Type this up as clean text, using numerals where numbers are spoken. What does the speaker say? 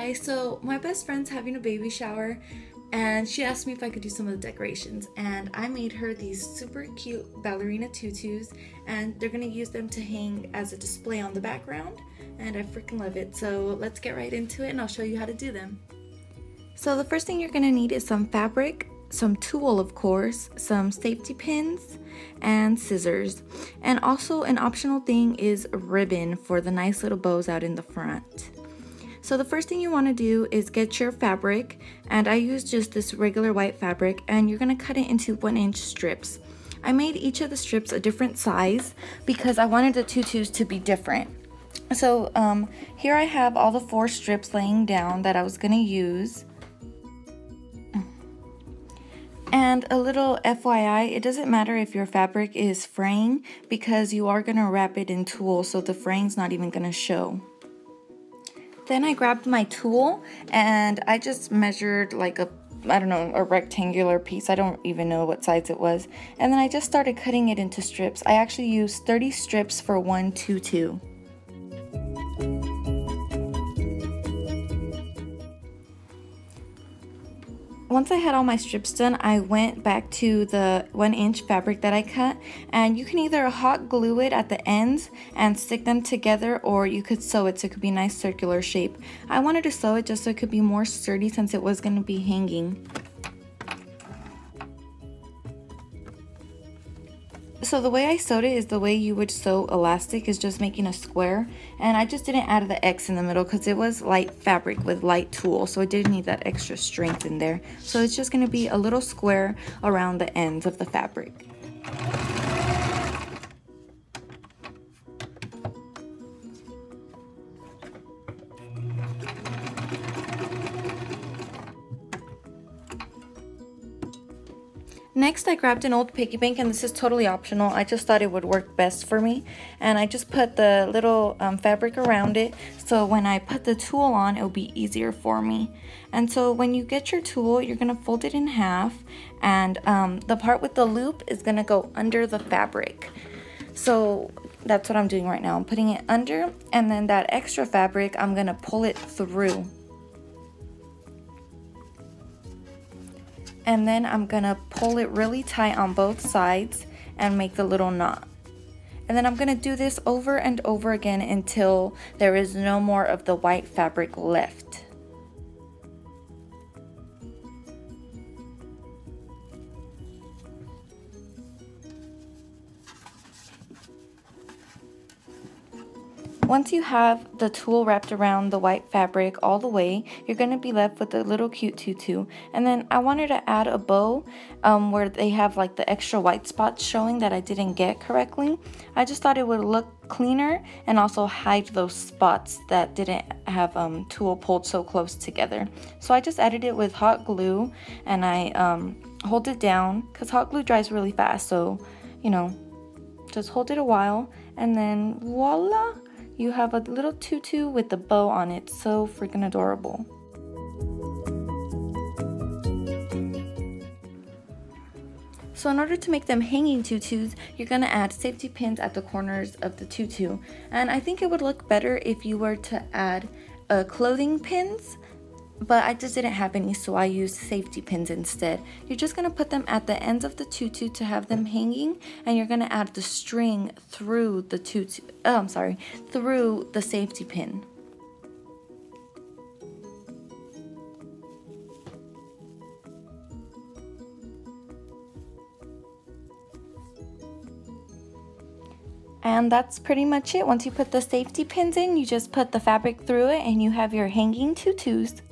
guys, so my best friend's having a baby shower and she asked me if I could do some of the decorations, and I made her these super cute ballerina tutus, and they're gonna use them to hang as a display on the background, and I freaking love it. So let's get right into it and I'll show you how to do them. So the first thing you're gonna need is some fabric, some tulle of course, some safety pins, and scissors. And also an optional thing is ribbon for the nice little bows out in the front. So the first thing you want to do is get your fabric, and I use just this regular white fabric, and you're going to cut it into 1-inch strips. I made each of the strips a different size because I wanted the tutus to be different. So here I have all the 4 strips laying down that I was going to use. And a little FYI, it doesn't matter if your fabric is fraying because you are going to wrap it in tulle, so the fraying's not even going to show. Then I grabbed my tulle and I just measured like a rectangular piece. I don't even know what size it was. And then I just started cutting it into strips. I actually used 30 strips for one tutu. Once I had all my strips done, I went back to the 1-inch fabric that I cut, and you can either hot glue it at the ends and stick them together, or you could sew it so it could be a nice circular shape. I wanted to sew it just so it could be more sturdy since it was going to be hanging. So the way I sewed it is the way you would sew elastic, is just making a square, and I just didn't add the X in the middle because it was light fabric with light tulle, so it didn't need that extra strength in there. So it's just going to be a little square around the ends of the fabric. Next, I grabbed an old piggy bank, and this is totally optional. I just thought it would work best for me, and I just put the little fabric around it, so when I put the tulle on, it'll be easier for me. And so when you get your tulle, you're gonna fold it in half, and the part with the loop is gonna go under the fabric. So that's what I'm doing right now. I'm putting it under, and then that extra fabric, I'm gonna pull it through. And then I'm gonna pull it really tight on both sides and make the little knot. And then I'm gonna do this over and over again until there is no more of the white fabric left. Once you have the tulle wrapped around the white fabric all the way, you're going to be left with a little cute tutu. And then I wanted to add a bow where they have like the extra white spots showing that I didn't get correctly. I just thought it would look cleaner and also hide those spots that didn't have tulle pulled so close together. So I just added it with hot glue, and I hold it down because hot glue dries really fast. So, you know, just hold it a while, and then voila! You have a little tutu with the bow on it. So freaking adorable. So in order to make them hanging tutus, you're going to add safety pins at the corners of the tutu. And I think it would look better if you were to add clothing pins, but I just didn't have any, so I used safety pins instead. You're just going to put them at the ends of the tutu to have them hanging, and you're going to add the string through the through the safety pin. And that's pretty much it. Once you put the safety pins in, you just put the fabric through it and you have your hanging tutus.